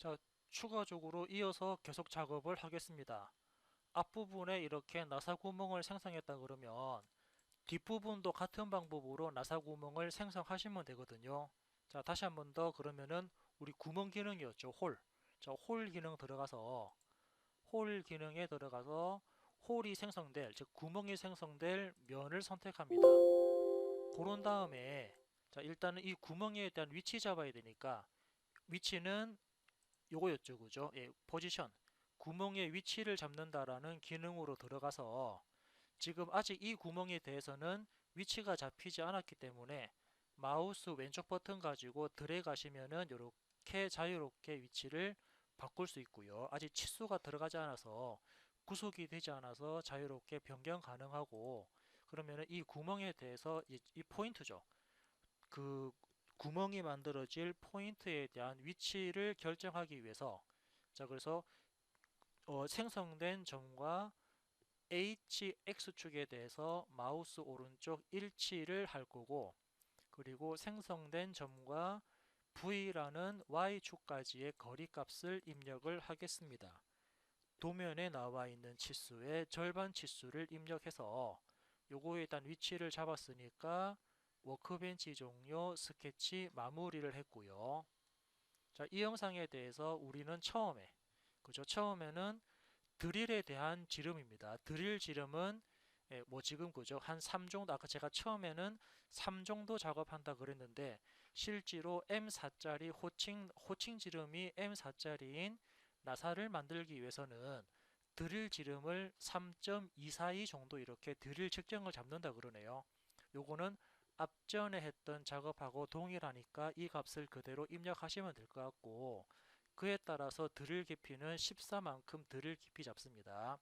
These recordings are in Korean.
자, 추가적으로 이어서 계속 작업을 하겠습니다. 앞부분에 이렇게 나사 구멍을 생성했다 그러면 뒷부분도 같은 방법으로 나사 구멍을 생성하시면 되거든요. 자, 다시 한번 더 그러면은 우리 구멍 기능이었죠. 홀. 자, 홀 기능 들어가서 홀 기능에 들어가서 홀이 생성될, 즉 구멍이 생성될 면을 선택합니다. 그런 다음에 자, 일단은 이 구멍에 대한 위치 잡아야 되니까 위치는 요거였죠. 그죠? 예, 포지션. 구멍의 위치를 잡는다라는 기능으로 들어가서 지금 아직 이 구멍에 대해서는 위치가 잡히지 않았기 때문에 마우스 왼쪽 버튼 가지고 드래그 하시면은 이렇게 자유롭게 위치를 바꿀 수 있고요. 아직 치수가 들어가지 않아서 구속이 되지 않아서 자유롭게 변경 가능하고 그러면은 이 구멍에 대해서 이 포인트죠. 그 구멍이 만들어질 포인트에 대한 위치를 결정하기 위해서 자 그래서 생성된 점과 HX축에 대해서 마우스 오른쪽 일치를 할 거고 그리고 생성된 점과 V라는 Y축까지의 거리값을 입력을 하겠습니다. 도면에 나와 있는 치수의 절반 치수를 입력해서 요거에 일단 위치를 잡았으니까 워크벤치 종료 스케치 마무리를 했고요. 자, 이 영상에 대해서 우리는 처음에는 드릴에 대한 지름입니다. 드릴 지름은 뭐 지금 그죠? 한 3 정도 아까 제가 처음에는 3 정도 작업한다 그랬는데 실제로 M4짜리 호칭 지름이 M4짜리인 나사를 만들기 위해서는 드릴 지름을 3.242 정도 이렇게 드릴 측정을 잡는다 그러네요. 요거는 앞전에 했던 작업하고 동일하니까 이 값을 그대로 입력하시면 될 것 같고 그에 따라서 드릴 깊이는 14만큼 드릴 깊이 잡습니다.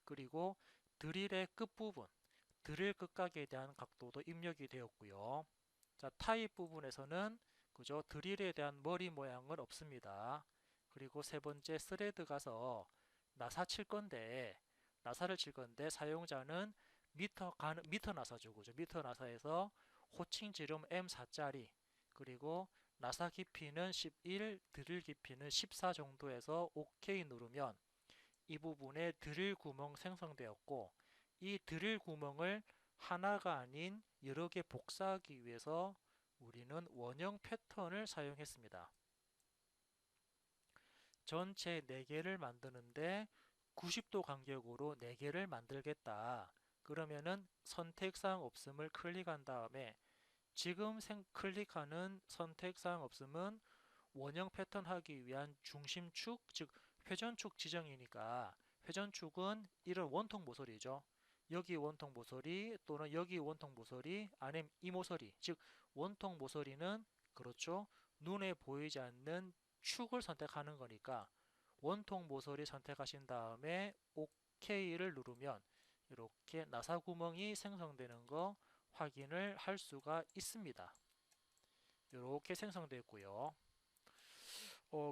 그리고 드릴의 끝부분, 드릴 끝각에 대한 각도도 입력이 되었고요. 자, 타입 부분에서는 그죠? 드릴에 대한 머리 모양은 없습니다. 그리고 세 번째 스레드 가서 나사 칠 건데 나사를 칠 건데 사용자는 미터 나사죠. 그죠? 미터 나사에서 호칭 지름 M4짜리 그리고 나사 깊이는 11, 드릴 깊이는 14 정도에서 OK 누르면 이 부분에 드릴 구멍 생성되었고 이 드릴 구멍을 하나가 아닌 여러 개 복사하기 위해서 우리는 원형 패턴을 사용했습니다. 전체 4개를 만드는데 90도 간격으로 4개를 만들겠다. 그러면은 선택사항 없음을 클릭한 다음에 지금 클릭하는 선택사항 없음은 원형 패턴 하기 위한 중심축, 즉 회전축 지정이니까 회전축은 이런 원통 모서리죠. 여기 원통 모서리 또는 여기 원통 모서리 아니면 이 모서리, 즉 원통 모서리는 그렇죠. 눈에 보이지 않는 축을 선택하는 거니까 원통 모서리 선택하신 다음에 OK를 누르면 이렇게 나사 구멍이 생성되는 거 확인을 할 수가 있습니다. 이렇게 생성되었고요.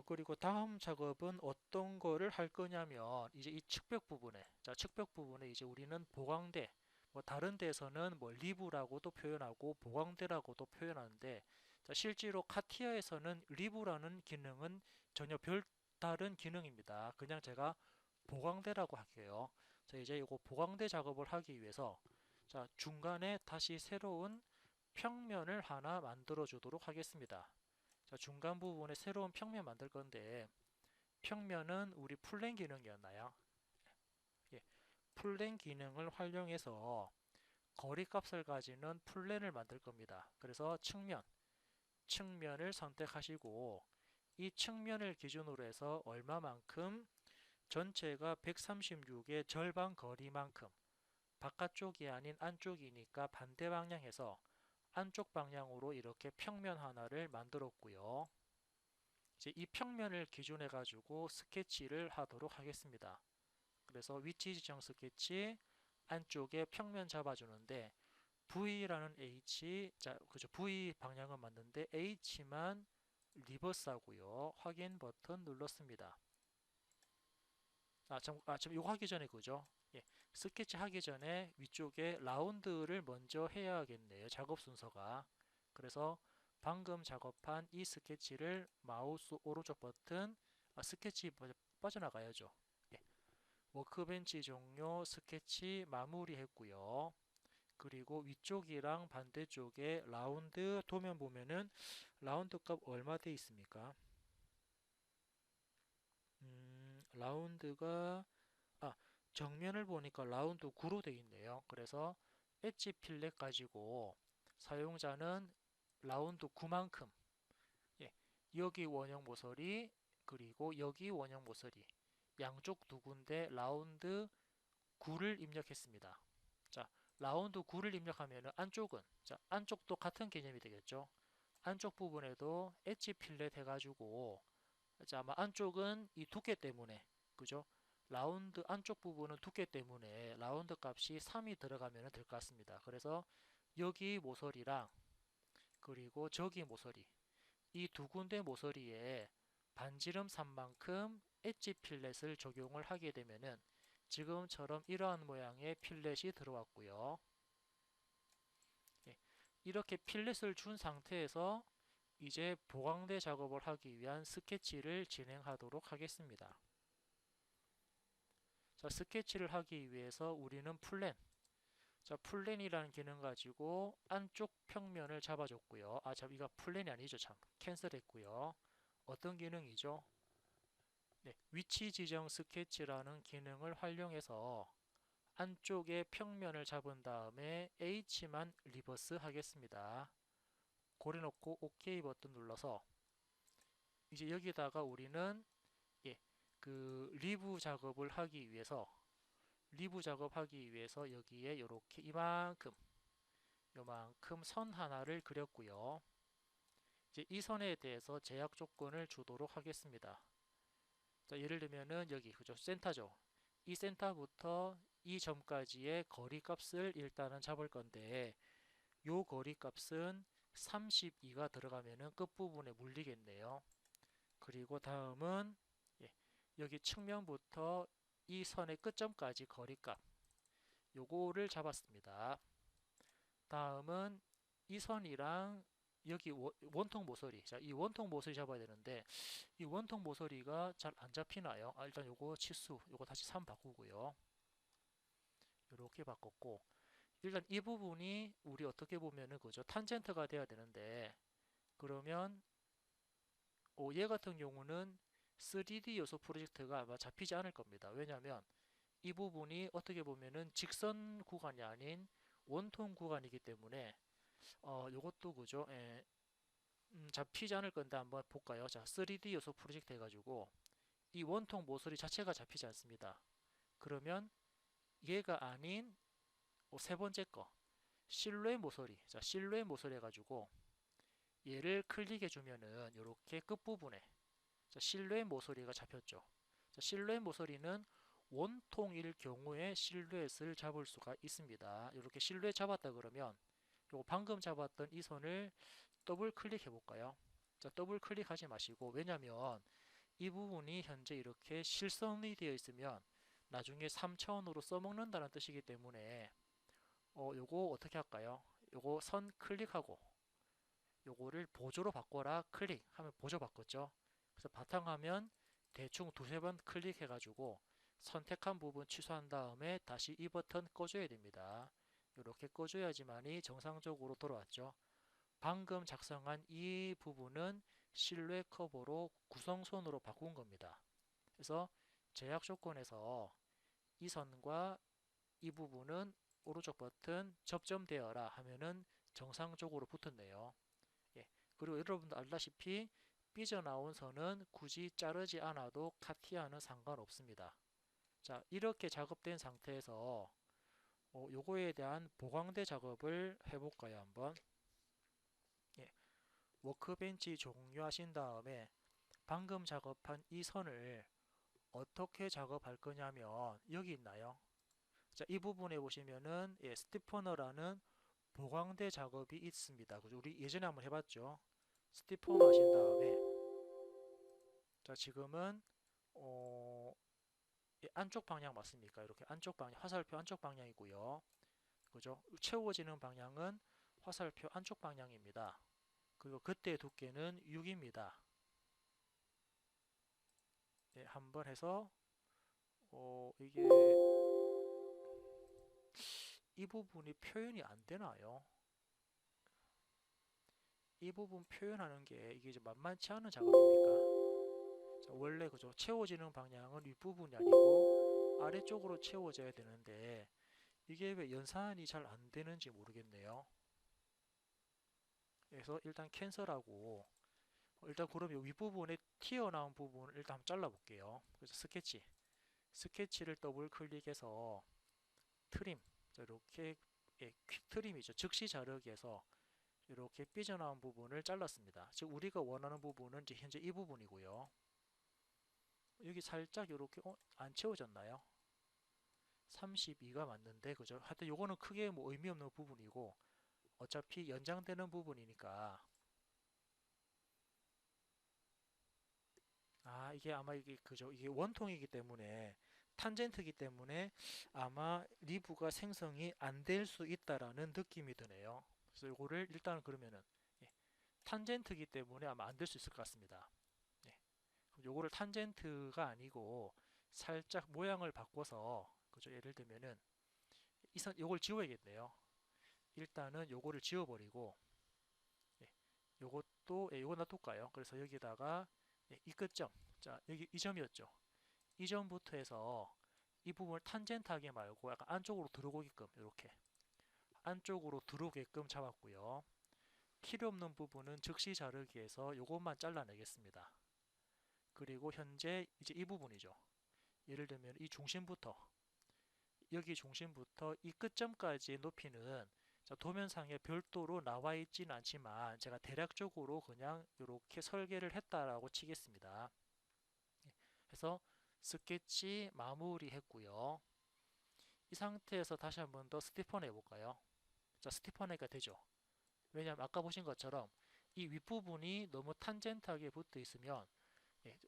그리고 다음 작업은 어떤 거를 할 거냐면 이제 이 측벽 부분에 측벽 부분에 이제 우리는 보강대 뭐 다른 데서는 뭐 리브라고도 표현하고 보강대라고도 표현하는데 자, 실제로 카티아에서는 리브라는 기능은 전혀 별다른 기능입니다. 그냥 제가 보강대라고 할게요. 자, 이제 이거 보강대 작업을 하기 위해서 자, 중간에 다시 새로운 평면을 하나 만들어 주도록 하겠습니다. 자, 중간 부분에 새로운 평면 만들 건데 평면은 우리 플랜 기능이었나요? 예, 플랜 기능을 활용해서 거리값을 가지는 플랜을 만들 겁니다. 그래서 측면을 선택하시고 이 측면을 기준으로 해서 얼마만큼 전체가 136의 절반 거리만큼 바깥쪽이 아닌 안쪽이니까 반대 방향에서 안쪽 방향으로 이렇게 평면 하나를 만들었고요. 이제 이 평면을 기준해 가지고 스케치를 하도록 하겠습니다. 그래서 위치 지정 스케치 안쪽에 평면 잡아주는데 V라는 H, 자, 그죠? V 방향은 맞는데 H만 리버스 하고요. 확인 버튼 눌렀습니다. 지금 이거 하기 전에 그죠? 예, 스케치 하기 전에 위쪽에 라운드를 먼저 해야겠네요. 작업 순서가. 그래서 방금 작업한 이 스케치를 마우스 오른쪽 버튼 스케치 빠져나가야죠. 예. 워크벤치 종료, 스케치 마무리했고요. 그리고 위쪽이랑 반대쪽에 라운드 도면 보면은 라운드 값 얼마 돼 있습니까? 라운드가 아 정면을 보니까 라운드 9로 돼 있네요. 그래서 엣지 필렛 가지고 사용자는 라운드 9만큼 예, 여기 원형 모서리 그리고 여기 원형 모서리 양쪽 두 군데 라운드 9를 입력했습니다. 자, 라운드 9를 입력하면 안쪽은 자, 안쪽도 같은 개념이 되겠죠. 안쪽 부분에도 엣지 필렛 해가지고 자, 아마 안쪽은 이 두께 때문에 그죠? 라운드 안쪽 부분은 두께 때문에 라운드 값이 3이 들어가면 될 것 같습니다. 그래서 여기 모서리랑 그리고 저기 모서리 이 두 군데 모서리에 반지름 3만큼 엣지 필렛을 적용을 하게 되면은 지금처럼 이러한 모양의 필렛이 들어왔고요. 예, 이렇게 필렛을 준 상태에서 이제 보강대 작업을 하기 위한 스케치를 진행하도록 하겠습니다. 자, 스케치를 하기 위해서 우리는 플랜, 자, 플랜이라는 기능 가지고 안쪽 평면을 잡아줬고요. 이거 플랜이 아니죠. 참, 캔슬했고요. 어떤 기능이죠? 네, 위치 지정 스케치라는 기능을 활용해서 안쪽에 평면을 잡은 다음에 H만 리버스 하겠습니다. 고려놓고 OK 버튼 눌러서 이제 여기다가 우리는 예, 그 리브 작업하기 위해서 여기에 이렇게 요만큼 선 하나를 그렸고요. 이제 이 선에 대해서 제약 조건을 주도록 하겠습니다. 자, 예를 들면은 여기 그죠? 센터죠. 이 센터부터 이 점까지의 거리 값을 일단은 잡을 건데 요 거리 값은 32가 들어가면은 끝부분에 물리겠네요. 그리고 다음은 예, 여기 측면부터 이 선의 끝점까지 거리값 요거를 잡았습니다. 다음은 이 선이랑 여기 원통 모서리 이 원통 모서리 잡아야 되는데 이 원통 모서리가 잘 안 잡히나요? 일단 요거 치수 요거 다시 3 바꾸고요. 이렇게 바꿨고 일단 이 부분이 우리 어떻게 보면은 그죠 탄젠트가 돼야 되는데 그러면 얘 같은 경우는 3D 요소 프로젝트가 아마 잡히지 않을 겁니다. 왜냐하면 이 부분이 어떻게 보면은 직선 구간이 아닌 원통 구간이기 때문에 요것도 그죠? 잡히지 않을 건데 한번 볼까요? 자, 3D 요소 프로젝트 해가지고 이 원통 모서리 자체가 잡히지 않습니다. 그러면 얘가 아닌 세 번째 거 실루엣 모서리 자 실루엣 모서리 해가지고 얘를 클릭해 주면은 이렇게 끝부분에 자, 실루엣 모서리가 잡혔죠. 자, 실루엣 모서리는 원통일 경우에 실루엣을 잡을 수가 있습니다. 이렇게 실루엣 잡았다 그러면 요거 방금 잡았던 이 선을 더블 클릭해 볼까요? 자, 더블 클릭하지 마시고 왜냐면 이 부분이 현재 이렇게 실선이 되어 있으면 나중에 3차원으로 써먹는다는 뜻이기 때문에 요거 어떻게 할까요? 요거 선 클릭하고 요거를 보조로 바꿔라 클릭하면 보조 바꿨죠. 그래서 바탕화면 대충 두세 번 클릭해가지고 선택한 부분 취소한 다음에 다시 이 버튼 꺼줘야 됩니다. 이렇게 꺼줘야지만이 정상적으로 돌아왔죠. 방금 작성한 이 부분은 실루엣 커버로 구성선으로 바꾼 겁니다. 그래서 제약 조건에서 이 선과 이 부분은 오른쪽 버튼 접점되어라 하면은 정상적으로 붙었네요. 예. 그리고 여러분도 알다시피 삐져나온 선은 굳이 자르지 않아도 카티아는 상관없습니다. 자, 이렇게 작업된 상태에서 요거에 대한 보강대 작업을 해볼까요, 한번? 예. 워크벤치 종료하신 다음에 방금 작업한 이 선을 어떻게 작업할 거냐면 여기 있나요? 자, 이 부분에 보시면은 스티퍼너라는 보강대 작업이 있습니다. 그죠? 우리 예전에 한번 해봤죠. 스티퍼너 하신 다음에 자, 지금은 어, 안쪽 방향 맞습니까? 이렇게 안쪽 방향, 화살표 안쪽 방향이고요. 그죠? 채워지는 방향은 화살표 안쪽 방향입니다. 그리고 그때 두께는 6입니다. 한번 해서 이게 이 부분이 표현이 안 되나요? 이 부분 표현하는 게 이게 이제 만만치 않은 작업입니까? 자, 원래 그죠? 채워지는 방향은 윗부분이 아니고 아래쪽으로 채워져야 되는데 이게 왜 연산이 잘 안 되는지 모르겠네요. 그래서 일단 캔슬하고 일단 그러면 윗부분에 튀어나온 부분을 일단 한번 잘라볼게요. 그래서 스케치를 더블 클릭해서 트림, 이렇게 퀵 트림이죠. 즉시 자르기에서 이렇게 삐져나온 부분을 잘랐습니다. 즉 우리가 원하는 부분은 이제 현재 이 부분이고요. 여기 살짝 이렇게 안 채워졌나요? 32가 맞는데 그죠? 하여튼 요거는 크게 뭐 의미 없는 부분이고 어차피 연장되는 부분이니까 이게 아마 이게 그죠? 이게 원통이기 때문에 탄젠트이기 때문에 아마 리브가 생성이 안 될 수 있다라는 느낌이 드네요. 그래서 요거를 일단 그러면은 예, 탄젠트이기 때문에 아마 안 될 수 있을 것 같습니다. 예, 그럼 요거를 탄젠트가 아니고 살짝 모양을 바꿔서 그죠? 예를 들면은 요걸 지워야겠네요. 일단은 요거를 지워버리고 예, 요거 놔둘까요? 그래서 여기다가 이 끝점, 자 여기 이 점이었죠. 이 점부터 해서 이 부분을 탄젠트하게 말고 약간 안쪽으로 들어오게끔 이렇게 안쪽으로 들어오게끔 잡았고요. 필요 없는 부분은 즉시 자르기에서 요것만 잘라내겠습니다. 그리고 현재 이제 이 부분이죠. 예를 들면 이 중심부터 여기 중심부터 이 끝점까지의 높이는 도면상에 별도로 나와 있지는 않지만 제가 대략적으로 그냥 이렇게 설계를 했다라고 치겠습니다. 그래서 스케치 마무리 했고요. 이 상태에서 다시 한번 더 스티펀 해볼까요? 자, 스티펀 해가 되죠. 왜냐하면 아까 보신 것처럼 이 윗부분이 너무 탄젠트하게 붙어 있으면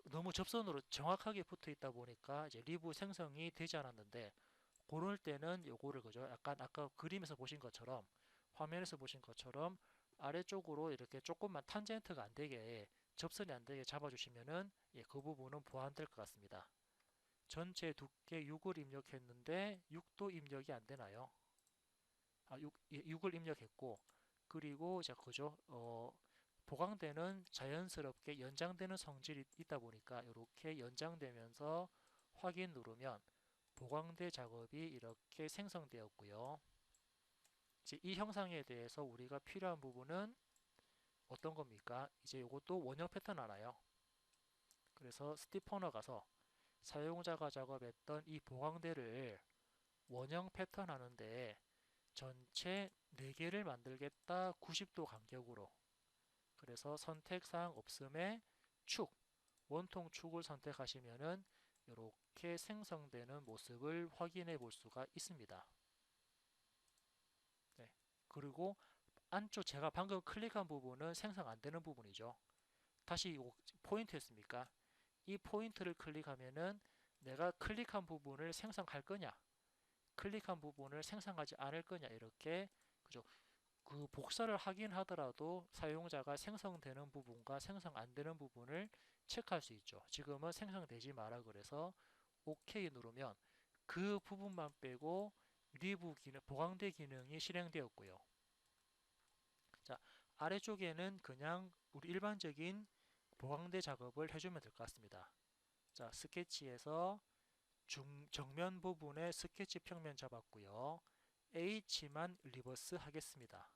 너무 접선으로 정확하게 붙어 있다 보니까 이제 리브 생성이 되지 않았는데 그럴 때는 요거를 그죠? 약간 아까 그림에서 보신 것처럼 화면에서 보신 것처럼 아래쪽으로 이렇게 조금만 탄젠트가 안 되게 접선이 안 되게 잡아주시면은 그 부분은 보완될 것 같습니다. 전체 두께 6을 입력했는데 6도 입력이 안 되나요? 6을 입력했고 그리고 자 그죠? 보강대는 자연스럽게 연장되는 성질이 있다 보니까 이렇게 연장되면서 확인 누르면 보강대 작업이 이렇게 생성되었고요. 이제 이 형상에 대해서 우리가 필요한 부분은 어떤 겁니까? 이제 이것도 원형 패턴 하나요. 그래서 스티퍼너 가서 사용자가 작업했던 이 보강대를 원형 패턴 하는데 전체 4개를 만들겠다 90도 간격으로 그래서 선택사항 없음에 축, 원통 축을 선택하시면은 이렇게 생성되는 모습을 확인해 볼 수가 있습니다. 네. 그리고 안쪽 제가 방금 클릭한 부분은 생성 안 되는 부분이죠. 다시 포인트였습니까? 이 포인트를 클릭하면은 내가 클릭한 부분을 생성할 거냐, 클릭한 부분을 생성하지 않을 거냐 이렇게 그죠? 그 복사를 하긴 하더라도 사용자가 생성되는 부분과 생성 안 되는 부분을 체크할 수 있죠. 지금은 생성되지 마라 그래서 OK 누르면 그 부분만 빼고 리브 기능, 보강대 기능이 실행되었고요. 자, 아래쪽에는 그냥 우리 일반적인 보강대 작업을 해주면 될 것 같습니다. 자, 스케치에서 정면 부분에 스케치 평면 잡았고요. H만 리버스 하겠습니다.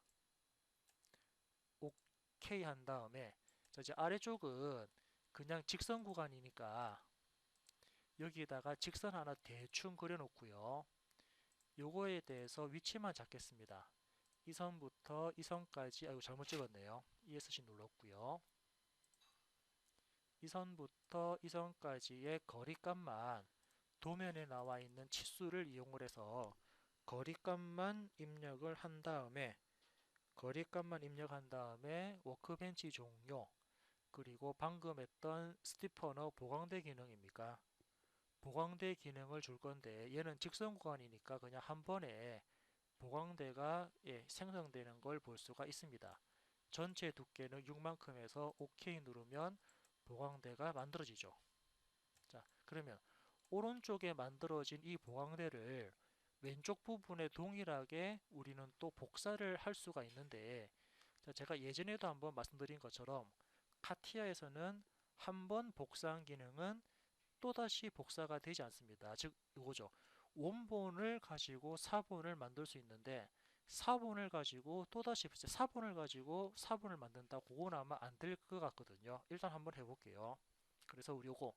OK 한 다음에 자, 이제 아래쪽은 그냥 직선 구간이니까 여기에다가 직선 하나 대충 그려 놓고요. 요거에 대해서 위치만 잡겠습니다. 이 선부터 이 선까지 아이고 잘못 찍었네요. ESC 눌렀고요. 이 선부터 이 선까지의 거리값만 도면에 나와 있는 치수를 이용을 해서 거리값만 입력을 한 다음에 워크벤치 종료 그리고 방금 했던 스티퍼너 보강대 기능입니까? 보강대 기능을 줄 건데 얘는 직선 구간이니까 그냥 한 번에 보강대가 생성되는 걸 볼 수가 있습니다. 전체 두께는 6만큼 해서 OK 누르면 보강대가 만들어지죠. 자, 그러면 오른쪽에 만들어진 이 보강대를 왼쪽 부분에 동일하게 우리는 또 복사를 할 수가 있는데, 자, 제가 예전에도 한번 말씀드린 것처럼 카티아에서는 한 번 복사한 기능은 또다시 복사가 되지 않습니다. 즉 이거죠. 원본을 가지고 사본을 만들 수 있는데 사본을 가지고 또다시 사본을 가지고 사본을 만든다. 그건 아마 안 될 것 같거든요. 일단 한번 해볼게요. 그래서 우리 요거,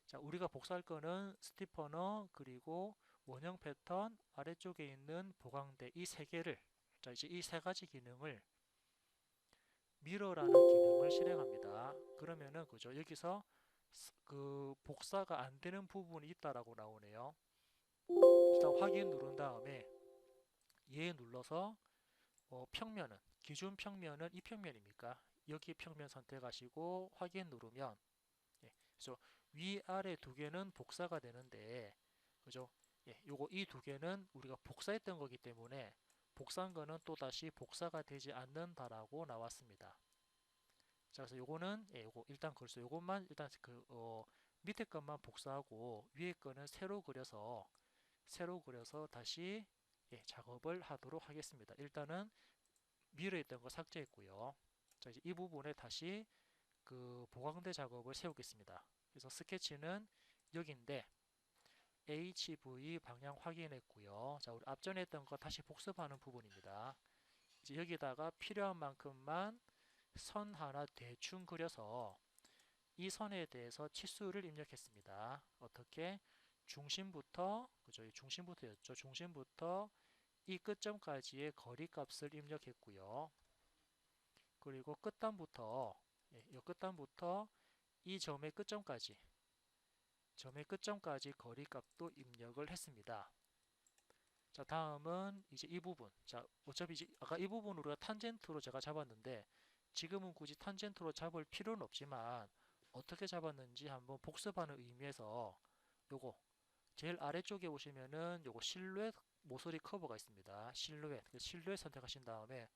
자, 우리가 복사할 거는 스티퍼너 그리고 원형 패턴 아래쪽에 있는 보강대 이 세 개를, 자, 이제 이 세 가지 기능을 미러라는 기능을 실행합니다. 그러면은 그죠, 여기서 그 복사가 안 되는 부분이 있다라고 나오네요. 일단 확인 누른 다음에 얘 눌러서 평면은, 기준 평면은 이 평면입니까? 여기 평면 선택하시고 확인 누르면, 예, 그래서 위아래 두 개는 복사가 되는데, 그죠? 예, 요거 이 두 개는 우리가 복사했던 거기 때문에 복사한 거는 또 다시 복사가 되지 않는다라고 나왔습니다. 자, 그래서 요거는, 예, 요거 일단 그래서 요것만 일단 밑에 것만 복사하고 위에 거는 새로 그려서 다시, 예, 작업을 하도록 하겠습니다. 일단은 미러에 있던 거 삭제했고요. 자, 이제 이 부분에 다시 그 보강대 작업을 세우겠습니다. 그래서 스케치는 여기인데 HV 방향 확인했고요. 자, 우리 앞전에 했던 거 다시 복습하는 부분입니다. 이제 여기다가 필요한 만큼만 선 하나 대충 그려서 이 선에 대해서 치수를 입력했습니다. 어떻게? 중심부터, 그죠? 이 중심부터였죠. 중심부터 이 끝점까지의 거리 값을 입력했고요. 그리고 끝단부터, 예, 이 끝단부터 이 점의 끝점까지 거리 값도 입력을 했습니다. 자, 다음은 이제 이 부분. 자, 어차피 이제 아까 이 부분 우리가 탄젠트로 제가 잡았는데 지금은 굳이 탄젠트로 잡을 필요는 없지만 어떻게 잡았는지 한번 복습하는 의미에서 요거 제일 아래쪽에 보시면은 요거 실루엣 모서리 커버가 있습니다. 실루엣 선택하신 다음에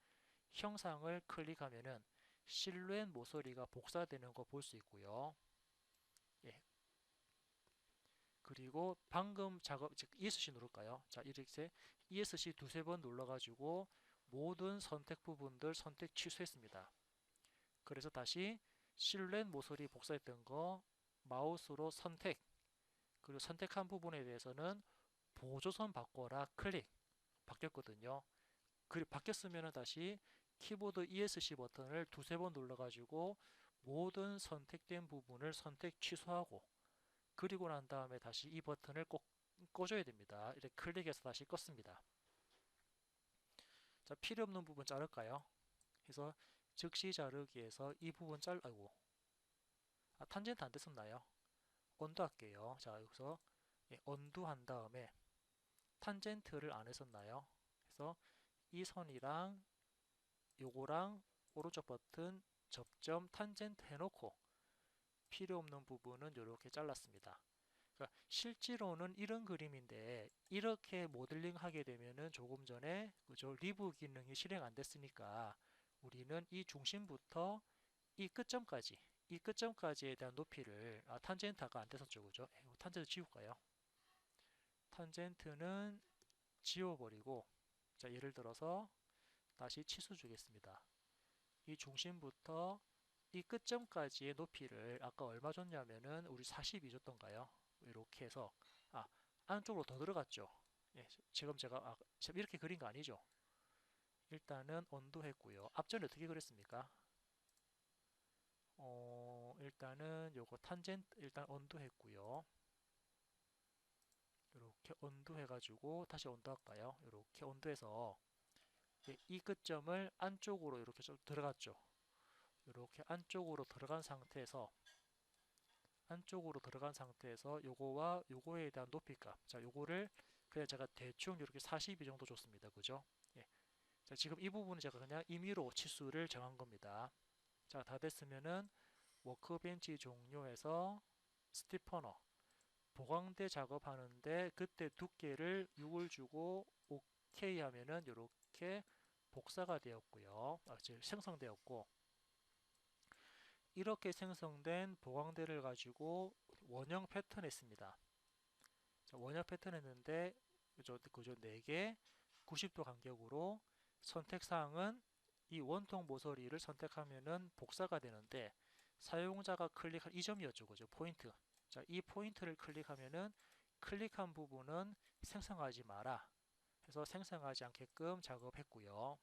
형상을 클릭하면은 실루엣 모서리가 복사되는 거 볼 수 있고요. 예. 그리고 방금 작업, 즉 ESC 누를까요? 자, 이렇게 ESC 두세 번 눌러가지고 모든 선택 부분들 선택 취소했습니다. 그래서 다시 실루엣 모서리 복사했던 거 마우스로 선택, 그리고 선택한 부분에 대해서는 보조선 바꿔라 클릭, 바뀌었거든요. 그리고 바뀌었으면 다시 키보드 ESC 버튼을 두세 번 눌러가지고 모든 선택된 부분을 선택 취소하고, 그리고 난 다음에 다시 이 버튼을 꼭 꺼줘야 됩니다. 이렇게 클릭해서 다시 껐습니다. 자, 필요 없는 부분 자를까요? 그래서 즉시 자르기에서 이 부분 아이고, 탄젠트 안 됐었나요? 언두 할게요. 자, 여기서, 예, 언두 한 다음에 탄젠트를 안 했었나요? 그래서 이 선이랑 요거랑 오른쪽 버튼 접점 탄젠트 해놓고 필요 없는 부분은 이렇게 잘랐습니다. 그러니까 실제로는 이런 그림인데 이렇게 모델링 하게 되면은 조금 전에 그죠, 리브 기능이 실행 안 됐으니까 우리는 이 중심부터 이 끝점까지 이 끝점까지에 대한 높이를, 탄젠트가 안 됐었죠, 그죠? 탄젠트 지울까요? 탄젠트는 지워버리고, 자, 예를 들어서 다시 치수 주겠습니다. 이 중심부터 이 끝점까지의 높이를 아까 얼마 줬냐면은 우리 42 줬던가요? 이렇게 해서, 아, 안쪽으로 더 들어갔죠. 예, 지금 제가 이렇게 그린 거 아니죠? 일단은 언두 했고요. 앞전에 어떻게 그렸습니까? 일단은 요거 탄젠트 일단 언두 했고요. 이렇게 언두 해가지고 다시 언두 할까요? 이렇게 언두해서 이 끝점을 안쪽으로 이렇게 좀 들어갔죠. 이렇게 안쪽으로 들어간 상태에서 요거와 요거에 대한 높이값, 자, 요거를 그냥 제가 대충 이렇게 42 정도 줬습니다. 그죠? 예. 자, 지금 이 부분은 제가 그냥 임의로 치수를 정한 겁니다. 자, 다 됐으면은 워크벤치 종료해서 스티퍼너 보강대 작업하는데 그때 두께를 6을 주고 OK 하면은 이렇게 복사가 되었고요. 즉 생성되었고, 이렇게 생성된 보강대를 가지고 원형 패턴 했습니다. 자, 원형 패턴 했는데 그죠? 4개 90도 간격으로 선택사항은 이 원통 모서리를 선택하면은 복사가 되는데 사용자가 클릭한 이 점이었죠. 그죠? 포인트. 자, 이 포인트를 클릭하면은 클릭한 부분은 생성하지 마라 해서 생성하지 않게끔 작업했고요.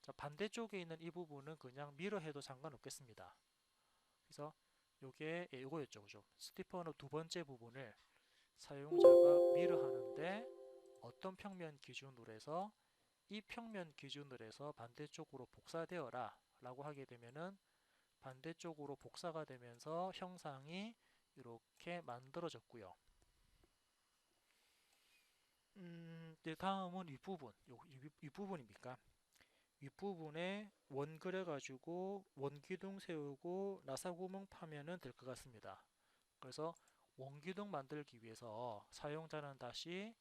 자, 반대쪽에 있는 이 부분은 그냥 미러해도 상관없겠습니다. 그래서 요거였죠. 그죠? 스티퍼너 두 번째 부분을 사용자가 미러하는데 어떤 평면 기준으로 해서 이 평면 기준으로 해서 반대쪽으로 복사되어라 라고 하게 되면은 반대쪽으로 복사가 되면서 형상이 이렇게 만들어졌고요. 이제 다음은 윗부분. 윗부분입니까? 윗부분에 원 그려가지고 원기둥 세우고 나사구멍 파면은 될 것 같습니다. 그래서 원기둥 만들기 위해서 사용자는 다시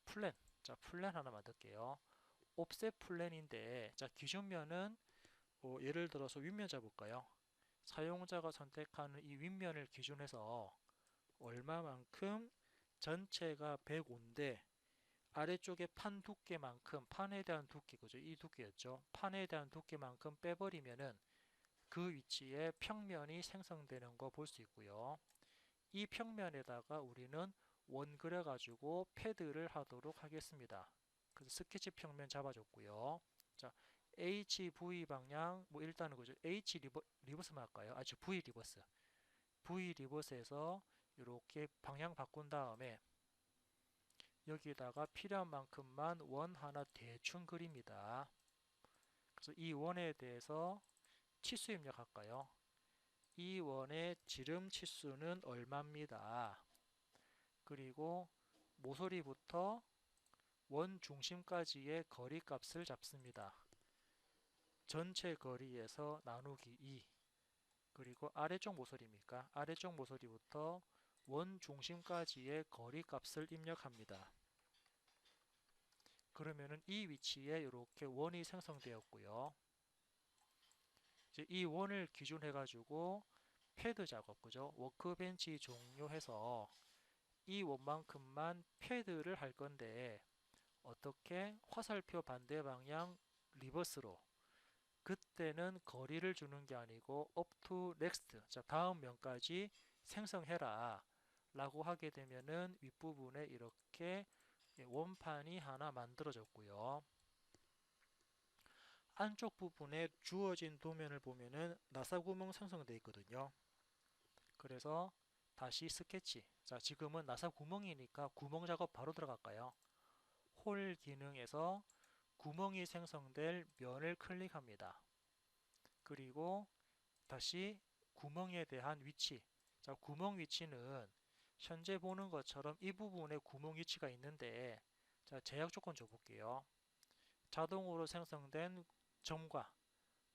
플랜, 자 플랜 하나 만들게요. 옵셋 플랜인데 자 기준면은 예를 들어서 윗면 잡을까요? 사용자가 선택하는 이 윗면을 기준해서 얼마만큼 전체가 105인데 아래쪽에 판 두께만큼 판에 대한 두께 그죠? 이 두께였죠. 판에 대한 두께만큼 빼버리면은 그 위치에 평면이 생성되는 거 볼 수 있고요. 이 평면에다가 우리는 원 그려가지고 패드를 하도록 하겠습니다. 그래서 스케치 평면 잡아줬고요. 자, HV 방향 뭐 일단은 그죠? H 리버스만 할까요? V 리버스. V 리버스에서 이렇게 방향 바꾼 다음에 여기다가 필요한 만큼만 원 하나 대충 그립니다. 그래서 이 원에 대해서 치수 입력할까요? 이 원의 지름 치수는 얼마입니다. 그리고 모서리부터 원 중심까지의 거리 값을 잡습니다. 전체 거리에서 나누기 2 그리고 아래쪽 모서리입니까? 아래쪽 모서리부터 원 중심까지의 거리 값을 입력합니다. 그러면은 이 위치에 이렇게 원이 생성되었고요. 이제 이 원을 기준해 가지고 패드 작업 그죠? 워크벤치 종료해서 이 원만큼만 패드를 할 건데 어떻게 화살표 반대 방향 리버스로 그때는 거리를 주는 게 아니고 up to next 자 다음 면까지 생성해라 라고 하게 되면은 윗부분에 이렇게 원판이 하나 만들어졌고요. 안쪽 부분에 주어진 도면을 보면은 나사구멍 생성되어 있거든요. 그래서 다시 스케치. 자, 지금은 나사구멍이니까 구멍 작업 바로 들어갈까요? 홀 기능에서 구멍이 생성될 면을 클릭합니다. 그리고 다시 구멍에 대한 위치. 자, 구멍 위치는 현재 보는 것처럼 이 부분에 구멍 위치가 있는데 자, 제약 조건 줘볼게요. 자동으로 생성된 점과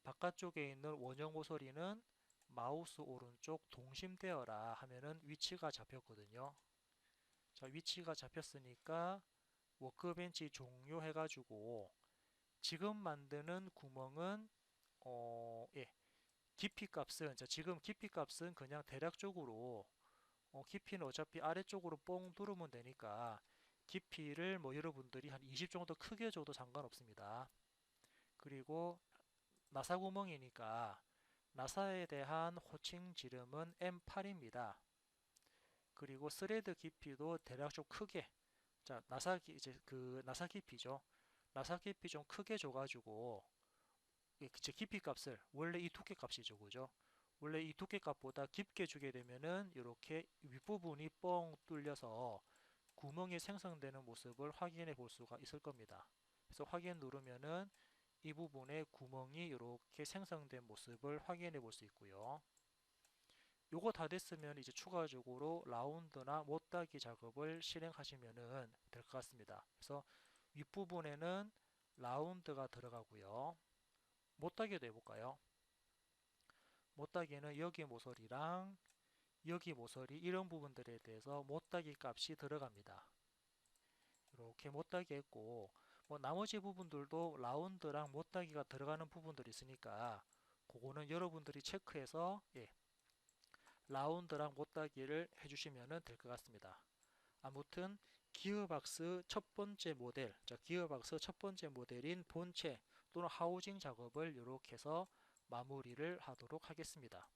바깥쪽에 있는 원형 모서리는 마우스 오른쪽 동심되어라 하면은 위치가 잡혔거든요. 자, 위치가 잡혔으니까 워크벤치 종료해가지고 지금 만드는 구멍은 예, 깊이 값은 자, 지금 깊이 값은 그냥 대략적으로 깊이는 어차피 아래쪽으로 뽕 두르면 되니까 깊이를 뭐 여러분들이 한 20 정도 크게 줘도 상관없습니다. 그리고 나사 구멍이니까 나사에 대한 호칭 지름은 M8입니다. 그리고 스레드 깊이도 대략 좀 크게 자 이제 그 나사 깊이죠. 나사 깊이 좀 크게 줘가지고 제 깊이 값을 원래 이 두께 값이죠, 그죠? 원래 이 두께 값보다 깊게 주게 되면은 이렇게 윗부분이 뻥 뚫려서 구멍이 생성되는 모습을 확인해 볼 수가 있을 겁니다. 그래서 확인 누르면은 이 부분에 구멍이 이렇게 생성된 모습을 확인해 볼 수 있고요. 요거 다 됐으면 이제 추가적으로 라운드나 못따기 작업을 실행하시면 될 것 같습니다. 그래서 윗부분에는 라운드가 들어가고요. 못따기도 해볼까요? 못따기는 여기 모서리랑 여기 모서리 이런 부분들에 대해서 못따기 값이 들어갑니다. 이렇게 못따기 했고 뭐 나머지 부분들도 라운드랑 못따기가 들어가는 부분들이 있으니까 그거는 여러분들이 체크해서 라운드랑 못따기를 해주시면 될 것 같습니다. 아무튼 기어박스 첫 번째 모델, 기어박스 첫 번째 모델인 본체 또는 하우징 작업을 이렇게 해서 마무리를 하도록 하겠습니다.